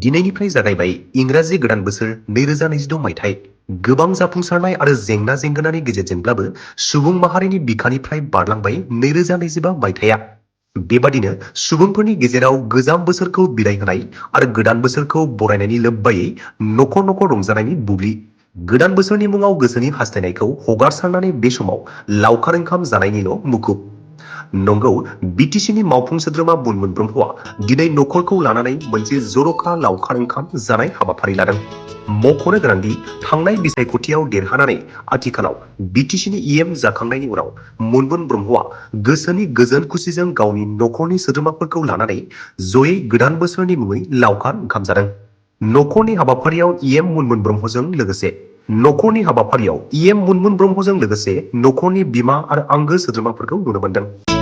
दिनैनिफ्राय जागायबाय इंराजि गोदान बोसोर 2026 मायथाइ। गोबां जाफुंसारनाय आरो जेंना जेंगोनानि गेजेरजोंब्लाबो सुबुं माहारिनि बिखानिफ्राय बारलांबाय 2025 मायथाइया। बेबादिनो सुबुंफोरनि गेजेराव गोजाम बोसोरखौ बिदाय होनाय आरो गोदान बोसोरखौ बरायनायनि लोब्बायै नखर नखर रंजानायनि बुब्लि। गोदान बोसोरनि मुङाव गोसोनि हास्थायनायखौ हगारसारनानै बे समाव लावखार ओंखाम जानायनिल' मुखुब। नंगौ, बिटिसिनि मावफुं सोद्रोमा बुनमुन ब्रह्मआ दिनै नखरखौ लानानै मोनसे जर'खा लावखार ओंखाम जानाय हाबाफारि लादों। मख'नो गोनांदि थांनाय बिसायख'थियाव देरहानानै आथिखालाव बिटिसिनि इएम जाखांनायनि उनाव मुनमुन ब्रह्मआ गोसोनि गोजोन खुसिजों गावनि नखरनि सोद्रोमाफोरखौ लानानै जयै गोदान बोसोरनि मुङै लावखार ओंखाम जादों। नखरनि हाबाफारियाव इएम मुनमुन ब्रह्मजों लोगोसे नखरनि बिमा आरो आंगो सोद्रोमाफोरखौ नुनो मोनदों।